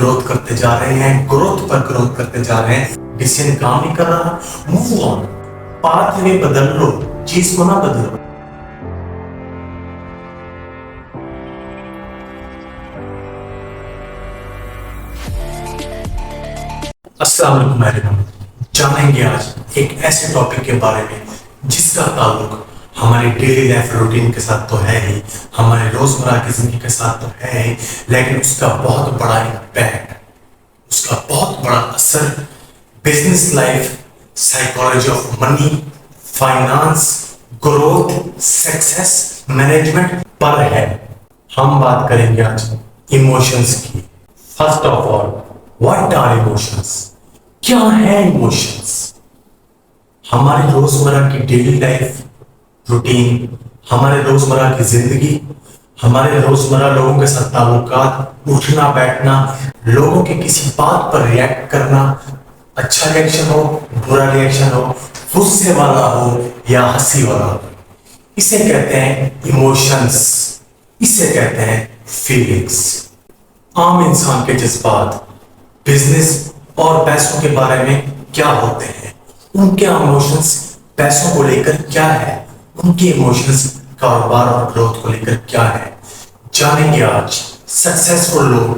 Growth करते जा रहे हैं, ग्रोथ पर ग्रोथ करते जा रहे हैं। डिसीजन काम नहीं कर रहा, मूव ऑन, पाथवे बदल लो, चीज को ना बदलो। अस्सलाम वालेकुम मेरे नाम। जानेंगे आज एक ऐसे टॉपिक के बारे में जिसका ताल्लुक हमारे डेली लाइफ रूटीन के साथ तो है ही, हमारे रोजमर्रा की जिंदगी के साथ तो है ही, लेकिन उसका बहुत बड़ा इम्पैक्ट, उसका बहुत बड़ा असर business life, psychology of money, finance, growth, success, management पर है। हम बात करेंगे आज इमोशंस की। First of all, what are emotions? क्या है इमोशंस? हमारी रोजमर्रा की डेली लाइफ रूटीन, हमारे रोजमर्रा की जिंदगी, हमारे रोजमर्रा लोगों के साथ ताल्लुकात, उठना बैठना, लोगों की किसी बात पर रिएक्ट करना, अच्छा रिएक्शन हो, बुरा रिएक्शन हो, गुस्से वाला हो या हंसी वाला हो, इसे कहते हैं इमोशंस, इसे कहते हैं फीलिंग्स। आम इंसान के जज्बात बिजनेस और पैसों के बारे में क्या होते हैं, उनके इमोशंस पैसों को लेकर क्या है, उनके इमोशंस कारोबार और ग्रोथ को लेकर क्या है, जानेंगे आज। सक्सेसफुल लोग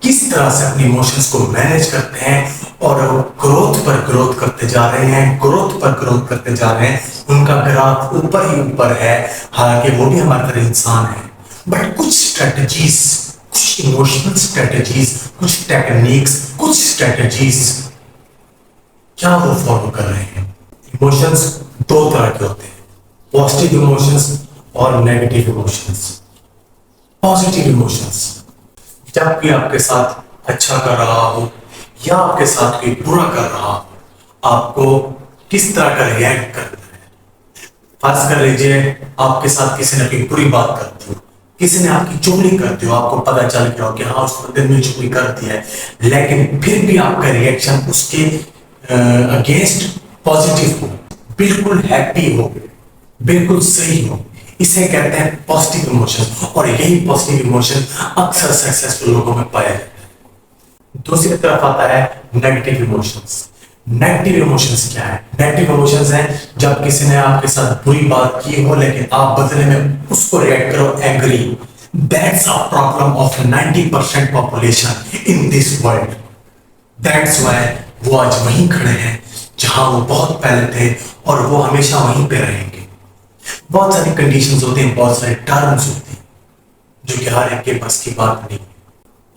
किस तरह से अपने इमोशंस को मैनेज करते हैं और वो ग्रोथ पर ग्रोथ करते जा रहे हैं, ग्रोथ पर ग्रोथ करते जा रहे हैं। उनका ग्राफ ऊपर ही ऊपर है, हालांकि वो भी हमारी तरह इंसान है, बट कुछ स्ट्रेटजीज, कुछ इमोशनल स्ट्रेटजीज, कुछ टेक्निक्स, कुछ स्ट्रेटजीज क्या वो फॉलो कर रहे हैं। इमोशंस दो तरह के होते हैं, पॉजिटिव इमोशंस और नेगेटिव इमोशंस। पॉजिटिव इमोशंस, जब कोई आपके साथ अच्छा कर रहा हो या आपके साथ कोई बुरा कर रहा हो, आपको किस तरह का रिएक्ट करना है। फर्ज कर लीजिए आपके साथ किसी ने कोई बुरी बात कर दी हो, किसी ने आपकी चुगली कर दी हो, आपको पता चल गया हो कि हाँ उस बंदे ने चुगली कर दी है, लेकिन फिर भी आपका रिएक्शन उसके अगेंस्ट पॉजिटिव हो, बिल्कुल हैप्पी हो, बिल्कुल सही हो, इसे कहते हैं पॉजिटिव इमोशन। और यही पॉजिटिव इमोशन अक्सर सक्सेसफुल लोगों में पाया जाता है। दूसरी तरफ आता है नेगेटिव इमोशंस। नेगेटिव इमोशंस क्या है? नेगेटिव इमोशंस है जब किसी ने आपके साथ बुरी बात की हो लेकिन आप बदले में उसको रिएक्ट करो angry. That's a problem of 90% population in this world. That's why वो आज वहीं खड़े हैं जहां वो बहुत पहले थे और वो हमेशा वहीं पे रहेंगे। बहुत सारी कंडीशंस होते हैं, बहुत सारे टर्म्स होते हैं जो कि हर एक के बस की बात नहीं है।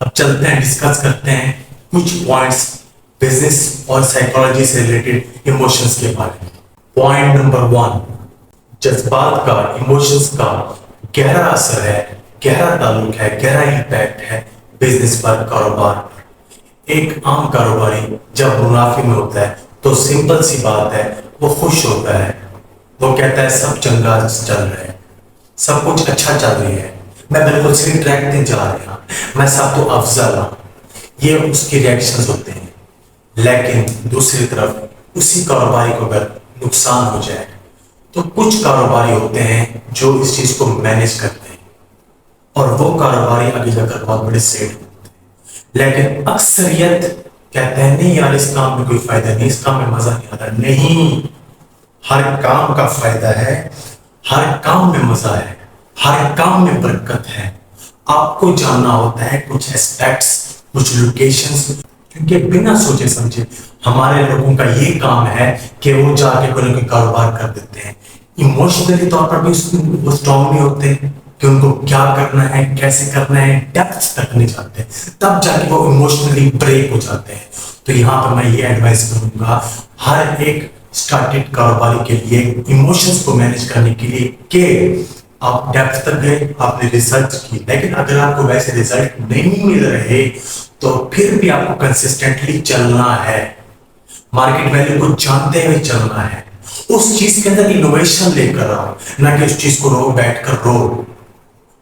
अब चलते हैं, डिस्कस करते हैं कुछ पॉइंट्स बिजनेस और साइकोलॉजी से रिलेटेड इमोशंस के बारे में। पॉइंट नंबर 1, जज्बात का, इमोशंस का गहरा असर है, गहरा ताल्लुक है, गहरा इम्पैक्ट है बिजनेस पर, कारोबार पर। एक आम कारोबारी जब मुनाफे में होता है तो सिंपल सी बात है, वो खुश होता है, वो कहता है सब चंगा चल रहा है, सब कुछ अच्छा चल रही है, मैं बिल्कुल सही ट्रैक पे जा रहा हूं, मैं सब तो अफजल हूं। ये उसके रिएक्शंस होते हैं। लेकिन दूसरी तरफ उसी कारोबारी को अगर नुकसान हो जाए तो कुछ कारोबारी होते हैं जो इस चीज को मैनेज करते हैं और वो कारोबारी आगे जाकर बहुत बड़े सेठ होते हैं। लेकिन अक्सरियत कहते हैं नहीं यार इस काम में कोई फायदा नहीं, इस काम में मजा नहीं आता। नहीं, हर काम का फायदा है, हर काम में मजा है, हर काम में बरकत है। आपको जानना होता है कुछ एस्पेक्ट्स, कुछ लोकेशंस, क्योंकि बिना सोचे समझे हमारे लोगों का ये काम है कि वो जाके कोई ना कोई कारोबार कर देते हैं। इमोशनली तौर पर भी वो स्ट्रॉन्ग नहीं होते कि उनको क्या करना है, कैसे करना है, डेप्थ तक नहीं जाते, तब जाके वो इमोशनली ब्रेक हो जाते हैं। तो यहाँ पर मैं ये एडवाइस करूंगा हर एक स्टार्टेड कारोबारी के लिए, इमोशंस को मैनेज करने के लिए, कि आप डेप्थ तक गए, आपने रिसर्च की, लेकिन अगर आपको वैसे रिजल्ट नहीं मिल रहे तो फिर भी आपको कंसिस्टेंटली चलना है, मार्केट वैल्यू को जानते हुए चलना है, उस चीज के अंदर इनोवेशन लेकर आओ, ना कि उस चीज को रो बैठ कर रो।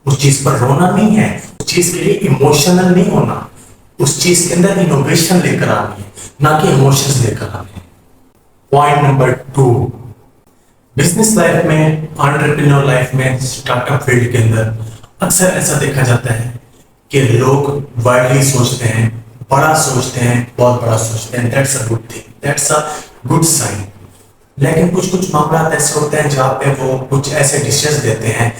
उस चीज पर रोना नहीं है, उस चीज के लिए इमोशनल नहीं होना, उस चीज के अंदर इनोवेशन लेकर आनी है, ना कि इमोशंस लेकर आने। पॉइंट नंबर 2, बिजनेस लाइफ में, एंटरप्रेन्योर लाइफ में, स्टार्टअप फील्ड के अंदर अक्सर ऐसा देखा जाता है कि लोग वाइडली सोचते हैं, बड़ा सोचते हैं, बहुत बड़ा सोचते हैं, that's a good thing, that's a good sign. लेकिन कुछ कुछ मामला ऐसे होते हैं जहाँ पे वो कुछ ऐसे डिसीजन देते हैं,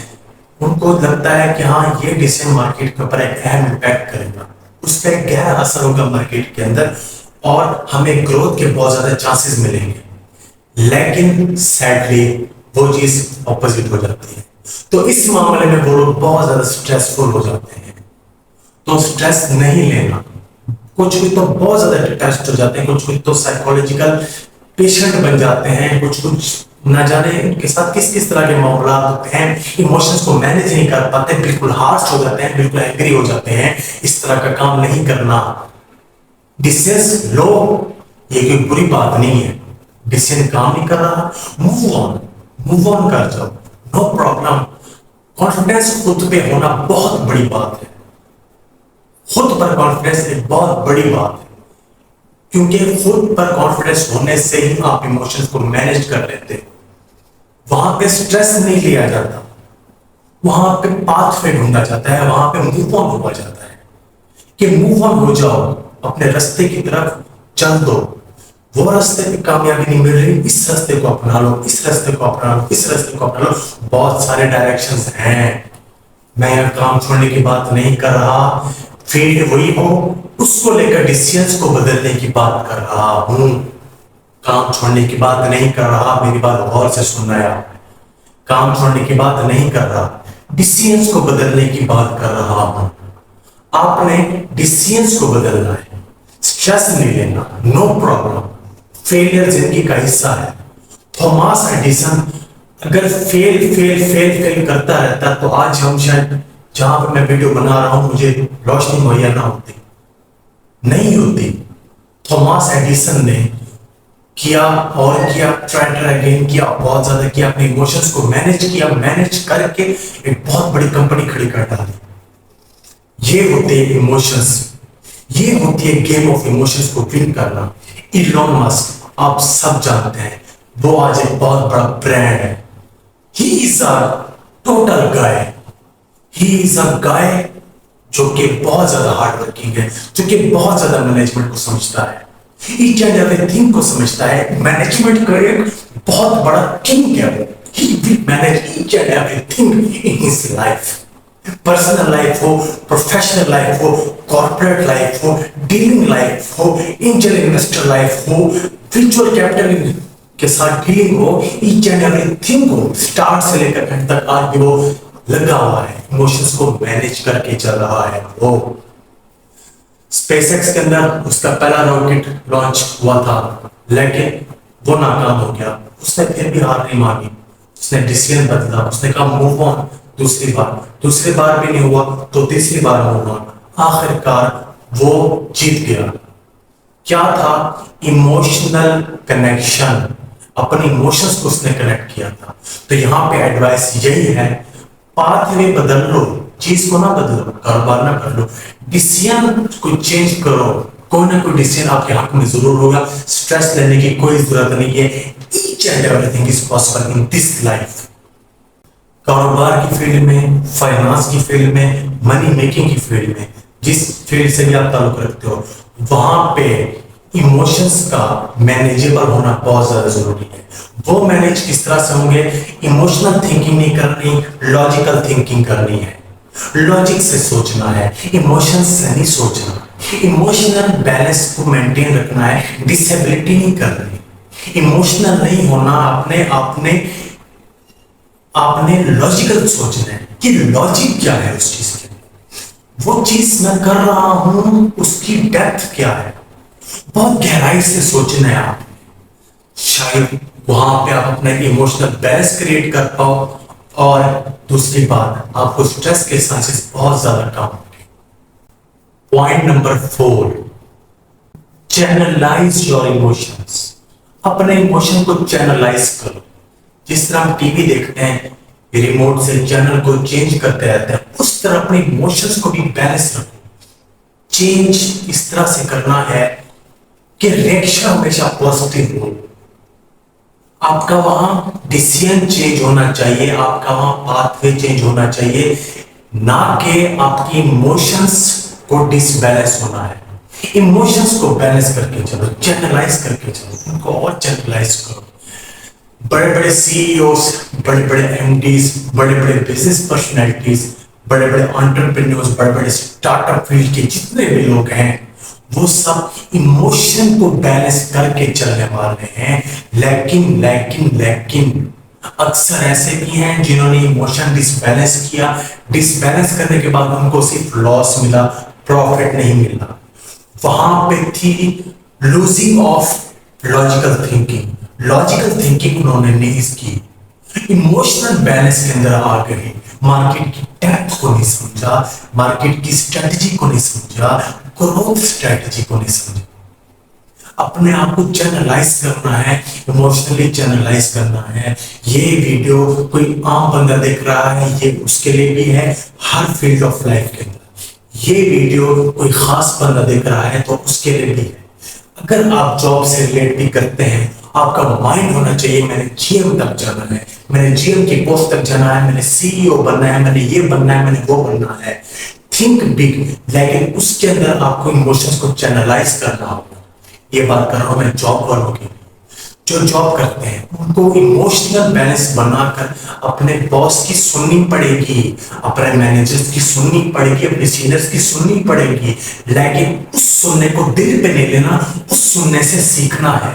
उनको लगता है कि हाँ ये डिसीजन मार्केट के ऊपर एक अहम इम्पैक्ट करेगा, उसका एक गहरा असर होगा मार्केट के अंदर और हमें ग्रोथ के बहुत ज्यादा चांसेस मिलेंगे। लेकिन सैडली वो चीज ऑपोजिट हो जाती है। तो इस मामले में वो लोग बहुत ज्यादा स्ट्रेसफुल हो जाते हैं। तो स्ट्रेस नहीं लेना, कुछ कुछ तो बहुत ज्यादा डिप्रेस्ड हो जाते हैं, कुछ कुछ तो साइकोलॉजिकल पेशेंट बन जाते हैं, कुछ कुछ ना जाने उनके साथ किस किस तरह के मामला होते हैं, इमोशंस को मैनेज नहीं कर पाते, बिल्कुल हार्श हो जाते हैं, बिल्कुल एग्री हो जाते हैं। इस तरह का काम नहीं करना। डिसीजन लो, ये कोई बुरी बात नहीं है। डिसीजन काम नहीं कर रहा, मूव ऑन कर जाओ, नो प्रॉब्लम। कॉन्फिडेंस खुद पे होना बहुत बड़ी बात है। खुद पर कॉन्फिडेंस एक बहुत बड़ी बात है, क्योंकि खुद पर कॉन्फिडेंस होने से ही आप इमोशंस को मैनेज कर लेते हो। वहां पे स्ट्रेस नहीं लिया जाता, वहां पे पाथ वे ढूंढा जाता है, वहां पे मूव ऑन हुआ जाता है कि मूव ऑन हो जाओ, अपने रास्ते की तरफ चल दो। वो रास्ते पे कामयाबी नहीं मिल रही, इस रास्ते को अपना लो, इस रास्ते को अपना लो, इस रास्ते को अपना लो। बहुत सारे डायरेक्शंस हैं। मैं यहाँ काम छोड़ने की बात नहीं कर रहा, फील्ड वही हो, उसको लेकर डिसीजंस को बदलने की बात कर रहा हूं। काम छोड़ने की बात नहीं कर रहा, मेरी बात गौर से सुनना यार। काम छोड़ने की बात नहीं कर रहा, डिसीजंस को बदलने की बात कर रहा हूं। आपने डिसीजंस को बदलना है, स्ट्रेस नहीं लेना, नो प्रॉब्लम। फेलियर जिंदगी का हिस्सा है। थॉमस एडिसन अगर फेल करता रहता तो आज हम शायद जहां पर मैं वीडियो बना रहा हूं मुझे रोशनी मुहैया ना होती, नहीं होती। थॉमस एडिसन ने किया और किया, ट्राई अगेन किया, बहुत ज्यादा किया, अपने इमोशंस को मैनेज किया, मैनेज करके एक बहुत बड़ी कंपनी खड़ी कर डाली। ये होते हैं इमोशंस, ये होती है गेम ऑफ इमोशंस को विन करना। इलॉन मस्क आप सब जानते हैं, वो आज एक बहुत बड़ा ब्रांड है। He is a total guy, he is a guy जो कि बहुत ज्यादा हार्ड वर्किंग है, जो कि बहुत ज्यादा मैनेजमेंट को समझता है, ईच एंड एवरीथिंग को समझता है। मैनेजमेंट का एक बहुत बड़ा किंग है वो। He will manage each and everything in his life, personal life हो, प्रोफेशनल लाइफ हो, कॉर्पोरेट लाइफ हो, डीलिंग लाइफ हो, एंजल इन्वेस्टर लाइफ हो, वर्चुअल कैपिटल के साथ डीलिंग हो, ईच एंड एवरीथिंग को स्टार्ट से लेकर एंड तक आज वो लगा हुआ है, इमोशंस को मैनेज करके चल रहा है। वो स्पेसएक्स के अंदर उसका पहला रॉकेट लॉन्च हुआ था, लेकिन वो नाकाम हो गया। उसने फिर भी हार नहीं मानी, उसने डिसीजन बदला, उसने कहा मूव ऑन। दूसरी बार भी नहीं हुआ तो तीसरी बार मूव ऑन। आखिरकार वो जीत गया। क्या था? इमोशनल कनेक्शन, अपने इमोशंस को उसने कनेक्ट किया था। तो यहाँ पे एडवाइस यही है, पाथवे बदल लो, चीज को ना बदलो, कारोबार ना कर लो, डिसीजन को चेंज करो। कोई ना कोई डिसीजन आपके हक में जरूर होगा, स्ट्रेस लेने की कोई जरूरत नहीं है। Each and everything is possible in this life. कारोबार की फील्ड में, फाइनेंस की फील्ड में, मनी मेकिंग की फील्ड में, जिस फील्ड से भी आप ताल्लुक रखते हो, वहां पे इमोशंस का मैनेजेबल होना बहुत ज्यादा जरूरी है। वो मैनेज किस तरह से होंगे? इमोशनल थिंकिंग नहीं करनी, लॉजिकल थिंकिंग करनी है। लॉजिक से सोचना है, इमोशंस से नहीं सोचना। इमोशनल बैलेंस को मेंटेन रखना है, डिसेबिलिटी नहीं करनी। इमोशनल नहीं होना, आपने लॉजिकल सोचना है कि लॉजिक क्या है उस चीज के, वो चीज मैं कर रहा हूं उसकी डेप्थ क्या है, बहुत गहराई से सोचना है आप। शायद वहां पे आप अपना इमोशनल बैलेंस क्रिएट कर पाओ। और दूसरी बात, आपको स्ट्रेस के चांसेस बहुत ज्यादा कम होंगे। Point number 4, channelise your emotions. अपने इमोशन को चैनलाइज करो। जिस तरह हम टीवी देखते हैं, रिमोट से चैनल को चेंज करते रहते हैं, उस तरह अपने इमोशंस को भी बैलेंस रखो। चेंज इस तरह से करना है कि रिएक्शन हमेशा पॉजिटिव हो। आपका वहां डिसीजन चेंज होना चाहिए, आपका वहां पाथवे चेंज होना चाहिए, ना कि आपकी इमोशंस को डिसबैलेंस होना है। इमोशंस को बैलेंस करके चलो, चैनलाइज करके चलो, उनको और चैनलाइज करो। बड़े बड़े सीईओस, बड़े बड़े एमडीज, बड़े बड़े बिजनेस पर्सनैलिटीज, बड़े बड़े एंटरप्रेन्योर्स, बड़े बड़े स्टार्टअप फील्ड के जितने भी लोग हैं वो सब इमोशन को बैलेंस करके चलने वाले हैं। लेकिन लेकिन लेकिन अक्सर ऐसे भी हैं जिन्होंने इमोशन डिसबैलेंस किया, डिसबैलेंस करने के बाद उनको सिर्फ लॉस मिला, प्रॉफिट नहीं मिला। वहां पे थी losing of logical thinking, logical thinking उन्होंने नहीं की, इमोशनल बैलेंस के अंदर आ गए, मार्केट की डेप्थ को नहीं समझा, मार्केट की स्ट्रेटजी को नहीं समझा, ग्रोथ स्ट्रेटजी को नहीं समझा। अपने आप को चैनलाइज करना है, इमोशनली चैनलाइज करना है। ये वीडियो कोई आम बंदा देख रहा है, ये उसके लिए भी है, हर फील्ड ऑफ लाइफ के अंदर। ये वीडियो कोई खास बंदा देख रहा है तो उसके लिए भी है। अगर आप जॉब से रिलेट भी करते हैं, आपका माइंड होना चाहिए मैंने जीएम तक जाना है, मैंने जीएम की पोस्ट तक जाना है, मैंने सीईओ बनना है, मैंने ये बनना है, मैंने वो बनना है। थिंक बिग, लेकिन उसके अंदर आपको इमोशंस को चैनलाइज करना होगा। ये बात कर रहा हूं मैं जॉब वालों की, जो जॉब करते हैं उनको इमोशनल बैलेंस बनाकर अपने बॉस की सुननी पड़ेगी, अपने मैनेजर्स की सुननी पड़ेगी, अपने सीनियर्स की सुननी पड़ेगी, लेकिन उस सुनने को दिल पे नहीं लेना, उस सुनने से सीखना है।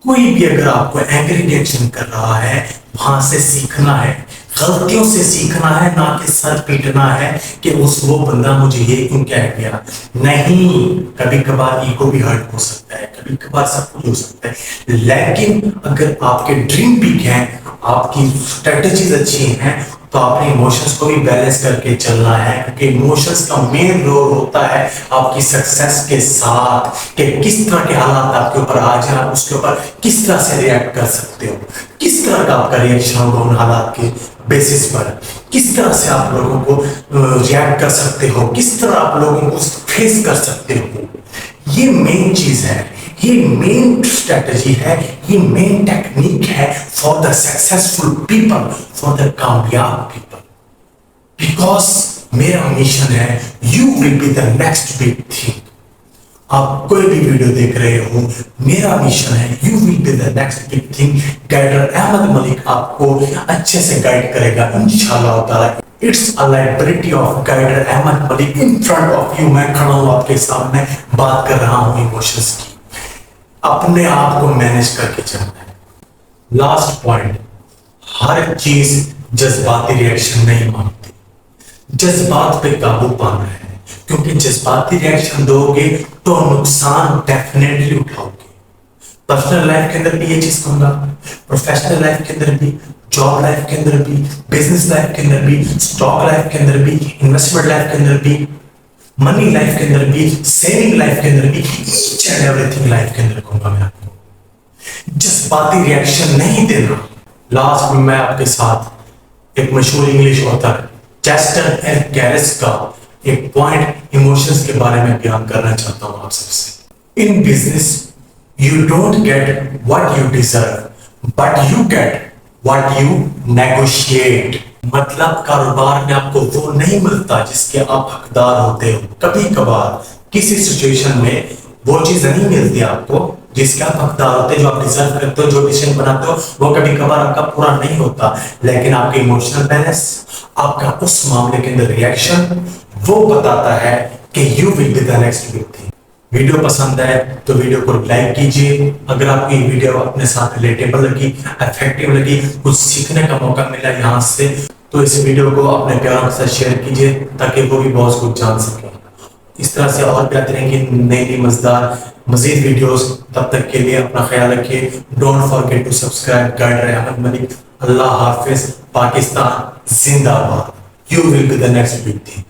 कोई भी अगर आपको एंग्री रिएक्शन कर रहा है, वहां से सीखना है, गलतियों से सीखना है, ना कि सर पीटना है कि वो बंदा मुझे ये क्यों कह गया। नहीं, कभी कभार ईगो भी हर्ट हो सकता है, कभी कभार सब कुछ हो सकता है, लेकिन अगर आपके ड्रीम बिग हैं, आपकी स्ट्रेटजीज अच्छी हैं, तो अपने इमोशंस को भी बैलेंस करके चलना है, क्योंकि इमोशंस का मेन रोल होता है आपकी सक्सेस के साथ, कि किस तरह के हालात आपके ऊपर आ जाए, उसके ऊपर किस तरह से रिएक्ट कर सकते हो, किस तरह का आपका रिएक्शन होगा उन हालात के बेसिस पर, किस तरह से आप लोगों को रिएक्ट कर सकते हो, किस तरह आप लोगों को फेस कर सकते हो। ये मेन चीज है, ये मेन स्ट्रेटजी है, ये मेन टेक्निक है for the successful people, for the कामयाब पीपल। बिकॉज मेरा मिशन है you will be the next big thing. आप कोई भी वीडियो देख रहे हो, मेरा मिशन है you will be the next big thing. Guider Ahmad Malik आपको अच्छे से गाइड करेगा इंशाल्लाह ताला। It's a liability of guider Ahmad Malik in front of you. मैं खड़ा हूं आपके सामने, बात कर रहा हूं इमोशंस की। अपने आप को मैनेज करके चलना है। लास्ट पॉइंट, हर चीज जज्बाती रिएक्शन नहीं मांगती, जज्बात पे काबू पाना है, क्योंकि जज्बाती रिएक्शन दोगे तो नुकसान डेफिनेटली उठाओगे। पर्सनल लाइफ के अंदर भी ये चीज कहूंगा, प्रोफेशनल लाइफ के अंदर भी, जॉब लाइफ के अंदर भी, बिजनेस लाइफ के अंदर भी, स्टॉक लाइफ के अंदर भी, इन्वेस्टमेंट लाइफ के अंदर भी, मनी लाइफ के अंदर भी, सेविंग लाइफ के अंदर भी, ईच एंड एवरीथिंग लाइफ के अंदर कहूंगा मैं आपको जज्बाती रिएक्शन नहीं देना। लास्ट में मैं आपके साथ एक मशहूर इंग्लिश ऑथर चेस्टर एल कैरिस का एक पॉइंट इमोशंस के बारे में बयान करना चाहता हूं आप सबसे। In business you don't get what you deserve, but you get what you negotiate. मतलब कारोबार में आपको वो नहीं मिलता जिसके आप हकदार होते हो। कभी कभार किसी सिचुएशन में वो चीज नहीं मिलती आपको जिसके आप हकदार होते, जो आप डिजर्व करते हो, जो डिसीजन बनाते हो, वो कभी कभार आपका पूरा नहीं होता। लेकिन आपके इमोशनल बैलेंस, आपका उस मामले के अंदर रिएक्शन, वो बताता है कि you will be the next big thing. Video पसंद है तो वीडियो को लाइक कीजिए। अगर आपको ये वीडियो अपने साथ रिलेटेबल लगी, इफेक्टिव लगी, कुछ सीखने का मौका मिला यहाँ से, तो इस वीडियो को अपने प्यारों के साथ शेयर कीजिए ताकि वो भी बहुत कुछ जान सके। इस तरह से और बेहतरीन की नई नई मजेदार मजीद वीडियोस। तब तक के लिए अपना ख्याल रखिए। डोंट फॉरगेट टू सब्सक्राइब गाइडर अहमद मलिक। अल्लाह हाफिज। पाकिस्तान जिंदाबाद। You will be the next big thing.